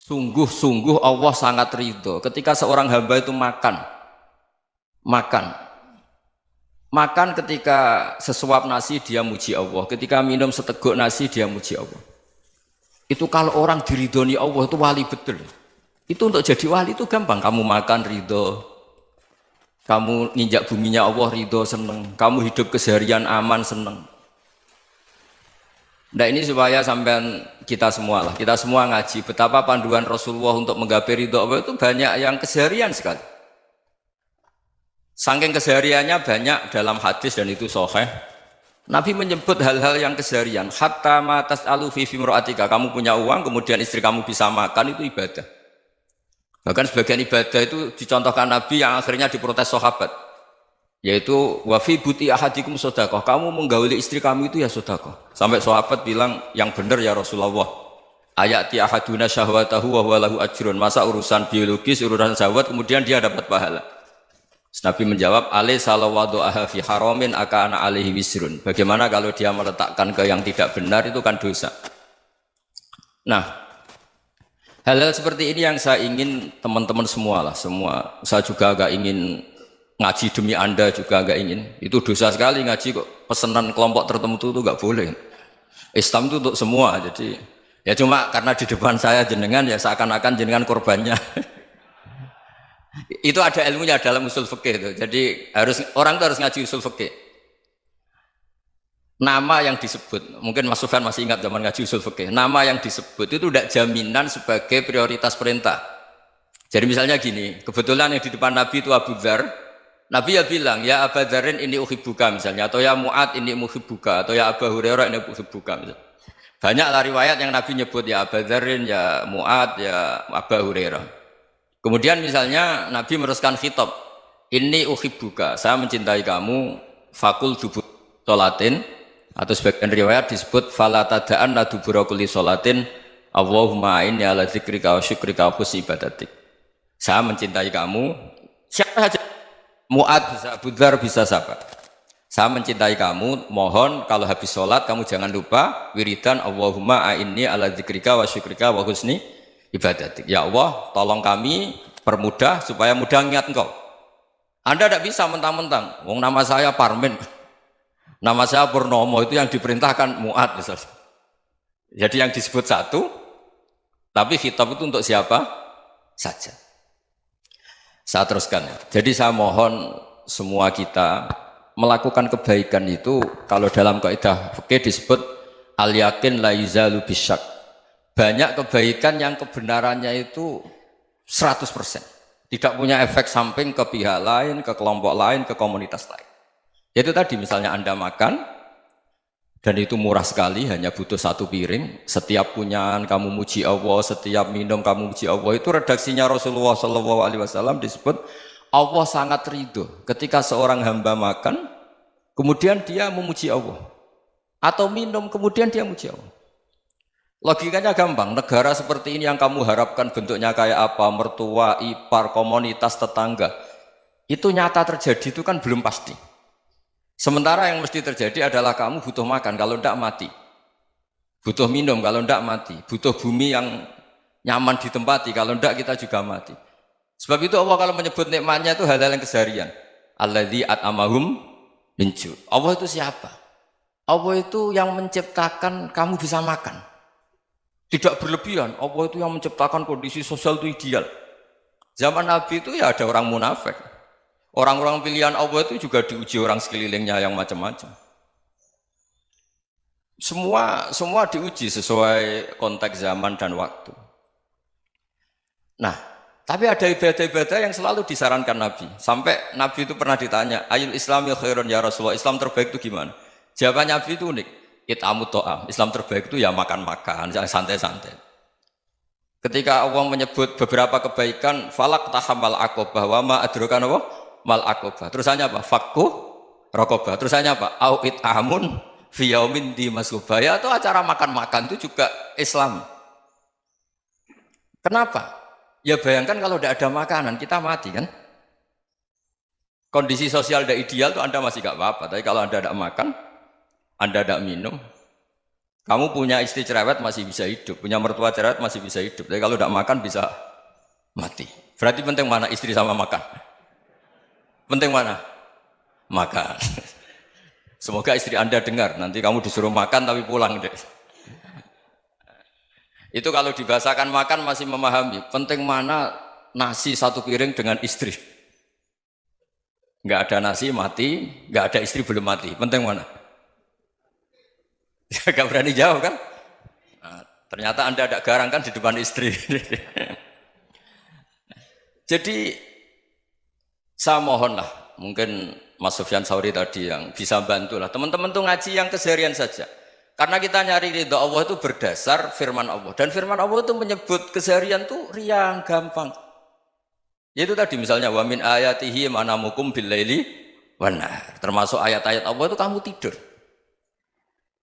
Sungguh-sungguh Allah sangat ridho ketika seorang hamba itu makan makan ketika sesuap nasi dia muji Allah, ketika minum seteguk nasi dia muji Allah. Itu kalau orang diridhoni Allah itu wali betul. Itu untuk jadi wali itu gampang, kamu makan ridho, kamu nginjak buminya Allah ridho seneng, kamu hidup keseharian aman seneng. Nah ini supaya sampean kita semua ngaji betapa panduan Rasulullah untuk menggapai ridho Allah itu banyak yang keseharian sekali. Saking kesehariannya banyak dalam hadis dan itu sahih. Nabi menyebut hal-hal yang keseharian. Hatta ma tas'alu fi fimra'atika, kamu punya uang kemudian istri kamu bisa makan itu ibadah. Bahkan sebagian ibadah itu dicontohkan Nabi yang akhirnya diprotes sahabat. Yaitu wa fi buti ahadikum sedekah, kamu menggauli istri kamu itu ya sedekah. Sampai sahabat bilang yang benar ya Rasulullah. Ayati ahaduna syahwatahu wa huwa lahu ajrun. Masa urusan biologis, urusan syahwat kemudian dia dapat pahala. Nabi menjawab, alaysa law wada'aha fi haramin akana alaihi wisrun. Bagaimana kalau dia meletakkan ke yang tidak benar itu kan dosa. Nah, hal-hal seperti ini yang saya ingin teman-teman semua lah, semua. Saya juga agak ingin ngaji demi Anda juga agak ingin. Itu dosa sekali ngaji kok pesanan kelompok tertentu itu enggak boleh. Islam itu untuk semua. Jadi ya cuma karena di depan saya jenengan ya seakan-akan jenengan korbannya. Itu ada ilmunya dalam usul fikih itu. Jadi orang itu harus ngaji usul fikih. Nama yang disebut, mungkin Mas Sufyan masih ingat zaman ngaji usul fikih. Nama yang disebut itu tidak jaminan sebagai prioritas perintah. Jadi misalnya gini, kebetulan yang di depan Nabi itu Abu Dzar. Nabi ya bilang, ya Abu Dzarin ini uhibbuka misalnya, atau ya Mu'ad ini uhibbuka, atau ya Abu Hurairah ini uhibbuka misalnya. Banyaklah riwayat yang Nabi nyebut ya Abu Dzarin, ya Mu'ad, ya Abu Hurairah. Kemudian misalnya Nabi meneruskan khitab, ini uhibbuka, saya mencintai kamu, fakul dubur sholatin, atau sebagian riwayat disebut fala tada'anna dubura kulli sholatin, Allahumma inni ala dzikrika wa syukrika wa husni ibadatik. Saya mencintai kamu, siapa saja, Mu'ad bisa, Abu Dzar bisa siapa. Saya mencintai kamu, mohon kalau habis sholat kamu jangan lupa wiridan Allahumma inni ala dzikrika wa syukrika wa husni ibadatik. Ya Allah, tolong kami permudah supaya mudah ingat Engkau. Anda tidak bisa mentang-mentang, wong nama saya Parmin, nama saya Purnomo, itu yang diperintahkan Mu'ad misalnya. Jadi yang disebut satu, tapi khitab itu untuk siapa saja. Saya teruskan. Jadi saya mohon semua kita melakukan kebaikan itu, kalau dalam kaidah fikih disebut al yakin la yuzalu bisyak. Banyak kebaikan yang kebenarannya itu 100%. Tidak punya efek samping ke pihak lain, ke kelompok lain, ke komunitas lain. Itu tadi misalnya Anda makan, dan itu murah sekali, hanya butuh satu piring. Setiap punyaan kamu muji Allah, setiap minum kamu muji Allah. Itu redaksinya Rasulullah SAW disebut, Allah sangat ridho ketika seorang hamba makan, kemudian dia memuji Allah. Atau minum, kemudian dia muji Allah. Logikanya gampang, negara seperti ini yang kamu harapkan bentuknya kayak apa, mertua, ipar, komunitas, tetangga, itu nyata terjadi itu kan belum pasti. Sementara yang mesti terjadi adalah kamu butuh makan, kalau tidak mati. Butuh minum, kalau tidak mati. Butuh bumi yang nyaman ditempati, kalau tidak kita juga mati. Sebab itu Allah kalau menyebut nikmatnya itu hal-hal yang keseharian. Alladzi at'amahum min ju'. Allah itu siapa? Allah itu yang menciptakan kamu bisa makan. Tidak berlebihan, Allah itu yang menciptakan kondisi sosial itu ideal. Zaman Nabi itu ya ada orang munafik. Orang-orang pilihan Allah itu juga diuji orang sekelilingnya yang macam-macam. Semua diuji sesuai konteks zaman dan waktu. Nah, tapi ada ibadah-ibadah yang selalu disarankan Nabi. Sampai Nabi itu pernah ditanya, ayul islami khairun ya Rasulullah, Islam terbaik itu gimana? Jawaban Nabi itu unik. It'amut to'am, Islam terbaik itu ya makan-makan, yang santai-santai. Ketika Allah menyebut beberapa kebaikan, falak tahamal aqobah, wa ma adrokan apa? Mal aqobah. Terusannya apa? Fakku rokobah. Terusannya apa? Au it'amun fiyaumin di masubah. Ya itu acara makan-makan itu juga Islam. Kenapa? Ya bayangkan kalau tidak ada makanan, kita mati kan? Kondisi sosial tidak ideal itu Anda masih gak apa-apa, tapi kalau Anda tidak makan, Anda tidak minum, Kamu punya istri cerewet masih bisa hidup, punya mertua cerewet masih bisa hidup. Tapi kalau tidak makan bisa mati. Berarti penting mana istri sama makan? Penting mana? Makan. Semoga istri Anda dengar, nanti kamu disuruh makan tapi pulang deh. Itu kalau dibahasakan makan masih memahami. Penting mana nasi satu piring dengan istri. Nggak ada nasi mati, nggak ada istri belum mati. Penting mana? Gak berani jawab kan? Nah, ternyata Anda ada garang kan di depan istri. Jadi saya mohonlah, mungkin Mas Sufyan Sauri tadi yang bisa bantulah. Teman-teman tuh ngaji yang keseharian saja. Karena kita nyari ridha Allah itu berdasar firman Allah. Dan firman Allah itu menyebut keseharian tuh riang, gampang. Yaitu tadi misalnya wa min ayatihi manamukum bil laili wan nahar. Termasuk ayat-ayat Allah itu kamu tidur.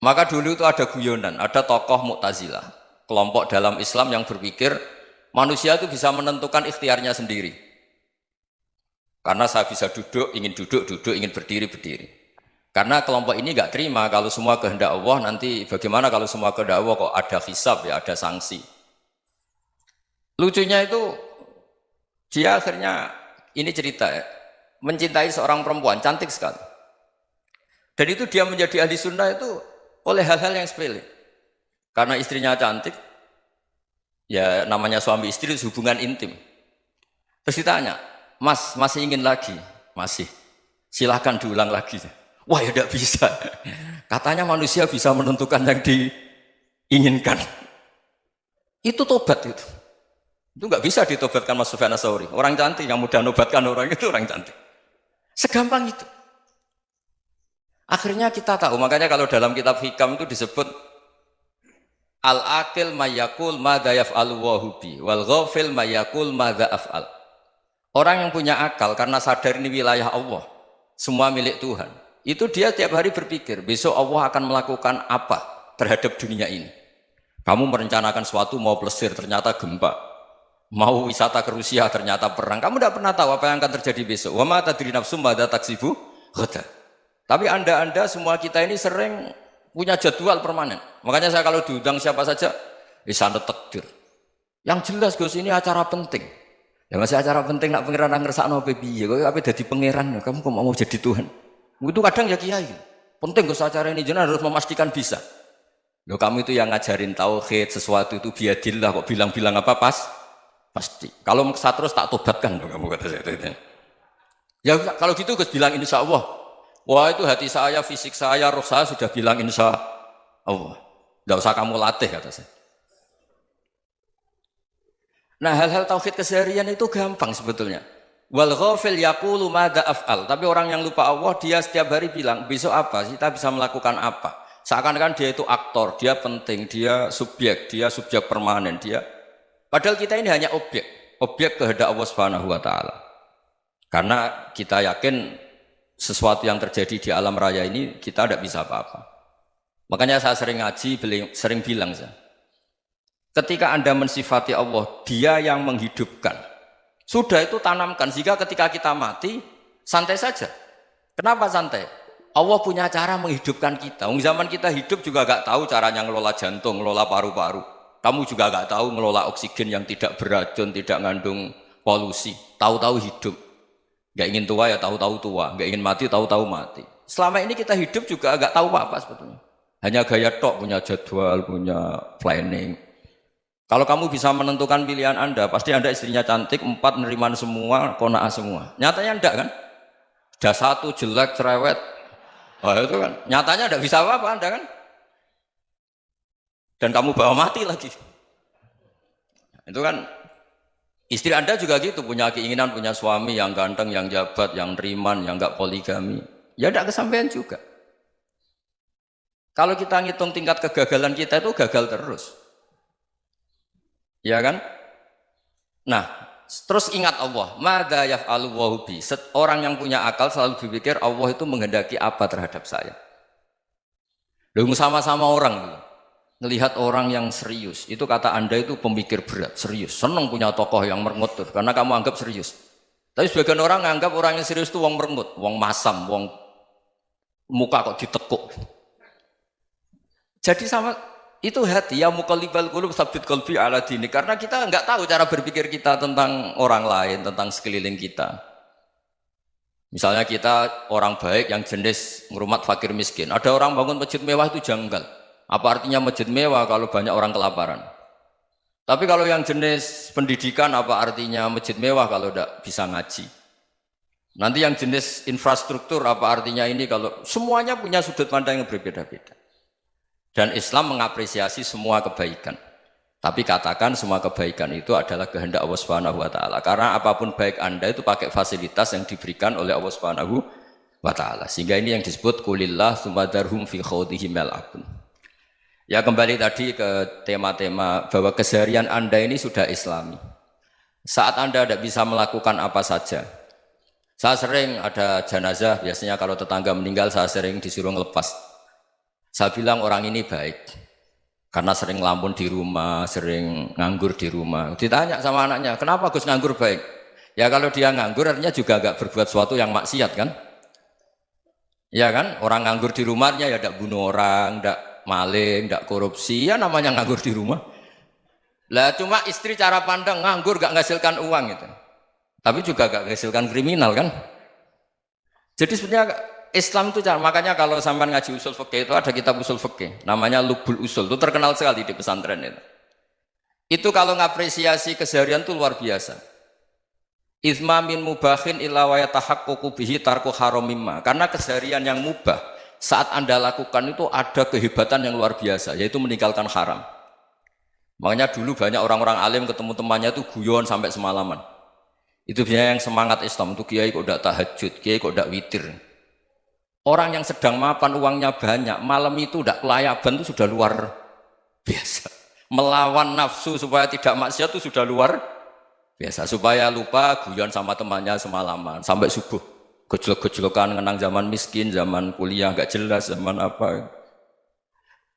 Maka dulu itu ada guyonan, ada tokoh Mu'tazilah, kelompok dalam Islam yang berpikir manusia itu bisa menentukan ikhtiarnya sendiri. Karena saya bisa duduk, ingin berdiri, berdiri. Karena kelompok ini nggak terima kalau semua kehendak Allah, nanti bagaimana kalau semua kehendak Allah kok ada hisab ya, ada sanksi. Lucunya itu dia akhirnya, ini cerita ya, mencintai seorang perempuan, cantik sekali. Dan itu dia menjadi ahli sunnah itu oleh hal-hal yang sepele. Karena istrinya cantik, ya namanya suami istri hubungan intim. Terus ditanya, Mas, masih ingin lagi? Masih. Silahkan diulang lagi. Wah ya tidak bisa. Katanya manusia bisa menentukan yang diinginkan. Itu tobat itu. Itu nggak bisa ditobatkan Mas Sufyan Ats-Tsauri. Orang cantik yang mudah nobatkan orang itu orang cantik. Segampang itu. Akhirnya kita tahu, makanya kalau dalam kitab Hikam itu disebut al-aqil mayyakul madza yaf'alu wa hubi wal ghafil mayyakul madza af'al. Orang yang punya akal karena sadar ini wilayah Allah, semua milik Tuhan. Itu dia tiap hari berpikir, besok Allah akan melakukan apa terhadap dunia ini. Kamu merencanakan suatu mau plesir, ternyata gempa. Mau wisata ke Rusia, ternyata perang. Kamu tidak pernah tahu apa yang akan terjadi besok. Wa ma tadri nafsum madza taksibu ghadan. Tapi anda semua kita ini sering punya jadwal permanen. Makanya saya kalau diundang siapa saja, sanad takdir. Yang jelas Gus ini acara penting. Ya masih acara penting nak pangeran ngersakno piye? Kok ape dadi pangeran? Kamu kok mau jadi Tuhan? Itu kadang ya kiai. Penting Gus acara ini jenengan harus memastikan bisa. Loh kamu itu yang ngajarin tauhid, sesuatu itu biadillah kok bilang-bilang apa pasti. Kalau maksa terus tak tobatkan loh kamu kata saya. Ya kalau gitu Gus bilang insya Allah. Wah itu hati saya, fisik saya, roh saya sudah bilang insya Allah. Tidak usah kamu latih kata saya. Nah hal-hal tauhid keseharian itu gampang sebetulnya. Wal ghafil yaqulu madza af'al. Tapi orang yang lupa Allah dia setiap hari bilang besok apa? Kita bisa melakukan apa? Seakan-akan dia itu aktor, dia penting, dia subjek permanen, dia. Padahal kita ini hanya objek kehendak Allah Subhanahu wa taala. Karena kita yakin sesuatu yang terjadi di alam raya ini kita tidak bisa apa-apa. Makanya saya sering ngaji, sering bilang saya, ketika Anda mensifati Allah, Dia yang menghidupkan. Sudah itu tanamkan sehingga ketika kita mati santai saja. Kenapa santai? Allah punya cara menghidupkan kita. Zaman kita hidup juga gak tahu caranya ngelola jantung, ngelola paru-paru. Kamu juga gak tahu ngelola oksigen yang tidak beracun, tidak mengandung polusi. Tahu-tahu hidup. Gak ingin tua ya tahu-tahu tua, gak ingin mati tahu-tahu mati. Selama ini kita hidup juga gak tahu apa-apa sebetulnya. Hanya gaya tok, punya jadwal, punya planning. Kalau kamu bisa menentukan pilihan Anda, pasti Anda istrinya cantik, 4 neriman semua, kona'ah semua. Nyatanya enggak kan? Ada 1 jelek, cerewet. Oh itu kan, nyatanya enggak bisa apa-apa Anda kan? Dan kamu bawa mati lagi. Itu kan, istri Anda juga gitu, punya keinginan, punya suami yang ganteng, yang jabat, yang neriman, yang enggak poligami. Ya enggak kesampaian juga. Kalau kita ngitung tingkat kegagalan kita itu gagal terus. Ya kan? Nah, terus ingat Allah, madza yaf'alu wa bi. Orang yang punya akal selalu berpikir Allah itu menghendaki apa terhadap saya. Lalu sama-sama orang melihat orang yang serius, itu kata Anda itu pemikir berat, serius, senang punya tokoh yang merengut tuh, karena kamu anggap serius. Tapi sebagian orang anggap orang yang serius itu wong merengut, wong masam, wong muka kok ditekuk. Jadi sama Itu hati, ya muqallibal qulub tsabbit qalbi ala dini. Karena kita nggak tahu cara berpikir kita tentang orang lain, tentang sekeliling kita. Misalnya kita orang baik yang jenis ngrumat fakir miskin. Ada orang bangun masjid mewah itu janggal. Apa artinya masjid mewah kalau banyak orang kelaparan? Tapi kalau yang jenis pendidikan apa artinya masjid mewah kalau tidak bisa ngaji? Nanti yang jenis infrastruktur apa artinya ini kalau semuanya punya sudut pandang yang berbeda-beda. Dan Islam mengapresiasi semua kebaikan. Tapi katakan semua kebaikan itu adalah kehendak Allah Subhanahu wa taala. Karena apapun baik Anda itu pakai fasilitas yang diberikan oleh Allah Subhanahu wa taala. Sehingga ini yang disebut qulillah tsumadarhum fi khawdihim yal'abun. Ya kembali tadi ke tema-tema bahwa keseharian Anda ini sudah Islami. Saat Anda tidak bisa melakukan apa saja. Saya sering ada jenazah, biasanya kalau tetangga meninggal saya sering disuruh ngelepas. Saya bilang orang ini baik karena sering ngelamun di rumah, sering nganggur di rumah. Ditanya sama anaknya, kenapa Gus nganggur baik? Ya kalau dia nganggur artinya juga agak berbuat sesuatu yang maksiat kan? Ya kan? Orang nganggur di rumahnya ya tidak bunuh orang, tidak maling, tidak korupsi, ya namanya nganggur di rumah. Lah cuma istri cara pandang nganggur gak menghasilkan uang itu. Tapi juga gak menghasilkan kriminal kan? Jadi sebenarnya Islam itu makanya kalau sampai ngaji usul fikih itu ada kitab usul fikih namanya Lubul Usul, itu terkenal sekali di pesantren itu. Itu kalau ngapresiasi keseharian itu luar biasa. Izma min mubahin illa wa yatahaqqaqu bihi tarku haramimma. Karena keseharian yang mubah saat Anda lakukan itu ada kehebatan yang luar biasa, yaitu meninggalkan haram. Makanya dulu banyak orang-orang alim ketemu temannya itu guyon sampai semalaman. Itu biasanya yang semangat Islam itu kiai kok tidak tahajud, kiai kok tidak witir. Orang yang sedang mapan uangnya banyak, malam itu tidak kelayaban itu sudah luar biasa. Melawan nafsu supaya tidak maksiat itu sudah luar biasa. Supaya lupa guyon sama temannya semalaman sampai subuh. Gejlok-gejlokan ngenang zaman miskin, zaman kuliah nggak jelas, zaman apa.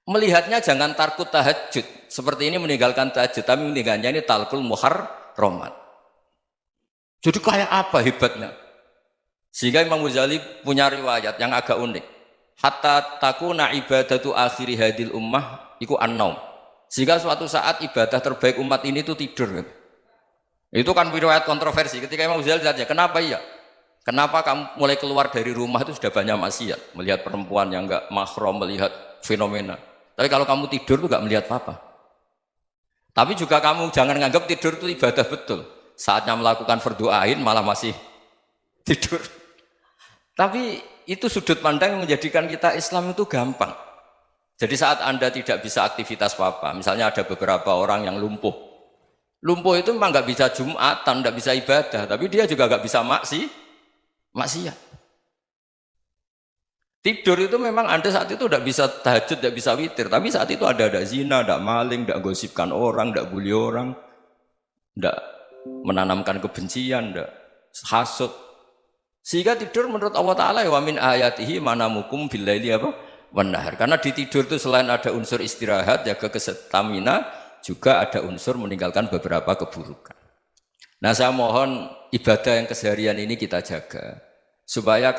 Melihatnya jangan takut tahajud. Seperti ini meninggalkan tahajud, tapi meninggalkannya ini talqul muharramat. Jadi kayak apa hebatnya? Sehingga Imam Ghazali punya riwayat yang agak unik. Hatta takuna ibadatu akhiri hadil ummah iku an-naum. Sehingga suatu saat ibadah terbaik umat ini itu tidur. Itu kan riwayat kontroversi. Ketika Imam Ghazali tanya, kenapa iya? Kenapa kamu mulai keluar dari rumah itu sudah banyak maksiat? Melihat perempuan yang enggak mahram, melihat fenomena. Tapi kalau kamu tidur itu enggak melihat apa-apa. Tapi juga kamu jangan menganggap tidur itu ibadah betul. Saatnya melakukan fardhu ain malah masih tidur. Tapi itu sudut pandang yang menjadikan kita Islam itu gampang. Jadi saat Anda tidak bisa aktivitas apa-apa, misalnya ada beberapa orang yang lumpuh. Lumpuh itu memang nggak bisa Jumatan, nggak bisa ibadah, tapi dia juga nggak bisa maksiat. Tidur itu memang Anda saat itu tidak bisa tahajud, tidak bisa witir, tapi saat itu ada zina, ada maling, tidak gosipkan orang, tidak bully orang, tidak menanamkan kebencian, tidak hasud. Sehingga tidur menurut Allah Ta'ala wa min ayatihi manamukum billaili apa? Wan-nahar. Karena di tidur itu selain ada unsur istirahat, jaga kestamina, juga ada unsur meninggalkan beberapa keburukan. Nah saya mohon ibadah yang keseharian ini kita jaga. Supaya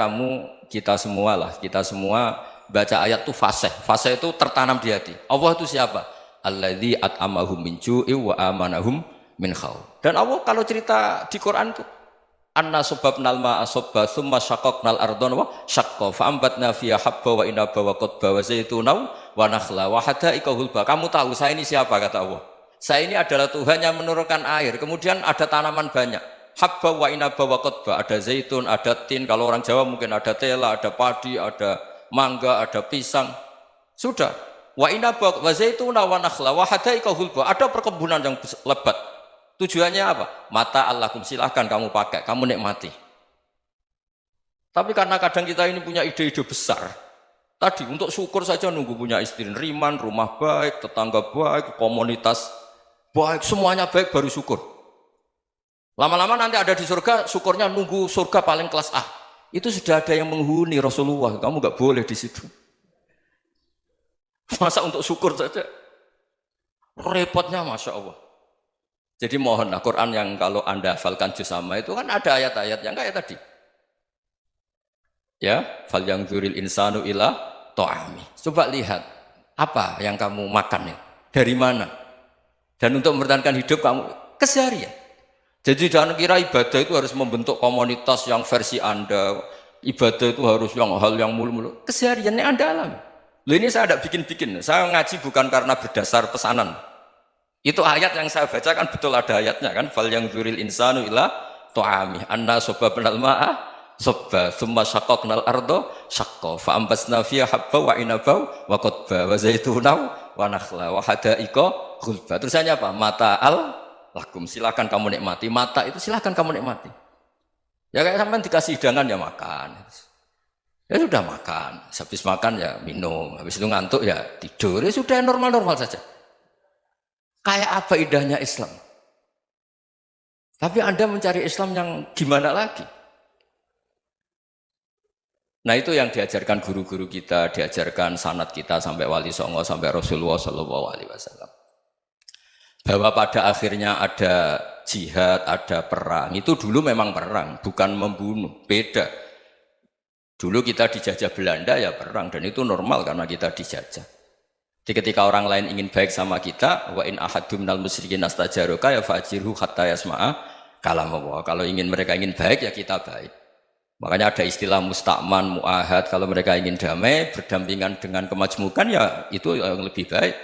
kita semua baca ayat itu fasih. Fasih itu tertanam di hati. Allah itu siapa? Alladzi at'amahum min ju'i wa amanahum min khauf. Dan Allah kalau cerita di Quran itu anna subabnal ma'a subba thumma syaqaqnal ardon wa syaqqa fa'ambatna fiha habba wa inaba wa qadba wa zaituna wa nakhla wa hadaika hulba. Kamu tahu saya ini siapa, kata Allah. Saya ini adalah Tuhan yang menurunkan air, kemudian ada tanaman banyak. Habba wa inaba wa qadba, ada zaitun, ada tin, kalau orang Jawa mungkin ada tela, ada padi, ada mangga, ada pisang. Sudah. Wa inaba wa zaituna wa nakhla wa hadaika hulba. Ada perkebunan yang lebat. Tujuannya apa? Mata Allahkum, silahkan kamu pakai, kamu nikmati. Tapi karena kadang kita ini punya ide-ide besar. Tadi untuk syukur saja nunggu punya istri riman, rumah baik, tetangga baik, komunitas baik, semuanya baik baru syukur. Lama-lama nanti ada di surga, syukurnya nunggu surga paling kelas A. Itu sudah ada yang menghuni Rasulullah, kamu nggak boleh di situ. Masa untuk syukur saja? Repotnya Masya Allah. Jadi mohonlah Quran yang kalau Anda hafalkan juz sama itu kan ada ayat-ayat yang kayak tadi. Ya, fal yang dzuril insanu ila ta'ami. Coba lihat. Apa yang kamu makan ya? Dari mana? Dan untuk mempertahankan hidup kamu keseharian. Jadi jangan kira ibadah itu harus membentuk komunitas yang versi Anda. Ibadah itu harus yang hal yang mulu-mulu. Kesehariannya Anda alami. Loh ini saya tidak bikin-bikin. Saya ngaji bukan karena berdasar pesanan. Itu ayat yang saya bacakan betul ada ayatnya kan. Fal yang dzuril insanu ila tu'ami anna sababnal ma'a sabba thumma syaqaqnal ardo syaqqa fa ambasna fiha habba wa inaba wa qadba wa zaituna wa nakhla wa hada'iqa ghulba. Terusannya apa? Mata'al lakum, silakan kamu nikmati. Mata itu silakan kamu nikmati. Ya kayak sampean dikasih hidangan ya makan. Ya sudah makan, habis makan ya minum, habis itu ngantuk ya tidur. Ya sudah normal-normal saja. Kayak apa indahnya Islam? Tapi Anda mencari Islam yang gimana lagi? Nah itu yang diajarkan guru-guru kita, diajarkan sanad kita sampai Wali Songo, sampai Rasulullah SAW. Bahwa pada akhirnya ada jihad, ada perang. Itu dulu memang perang, bukan membunuh, beda. Dulu kita dijajah Belanda ya perang, dan itu normal karena kita dijajah. Jadi ketika orang lain ingin baik sama kita, wa in ahadum minal musyrikin astajaruka ya fa'jirhu hatta yasma'a kalam Allah. Kalau mereka ingin baik ya kita baik. Makanya ada istilah musta'man, mu'ahad. Kalau mereka ingin damai, berdampingan dengan kemajmukan ya itu yang lebih baik.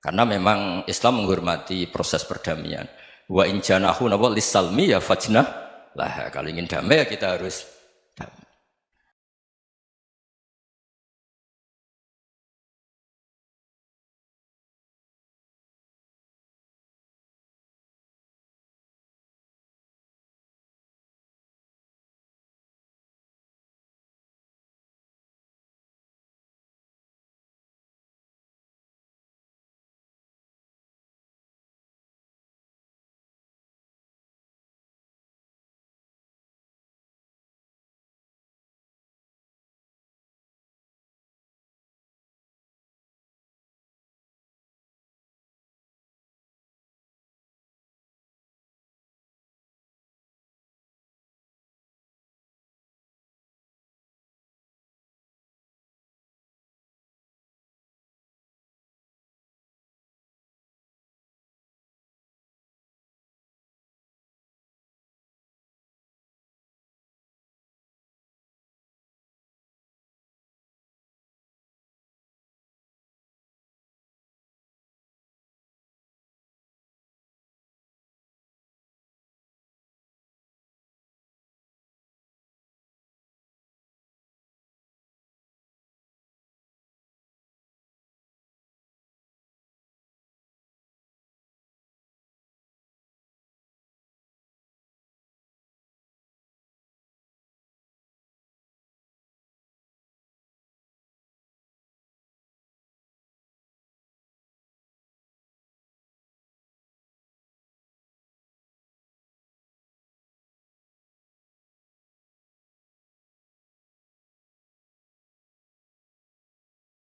Karena memang Islam menghormati proses perdamaian. Wa in janahu lis-salmi ya fajnah lah. Kalau ingin damai ya kita harus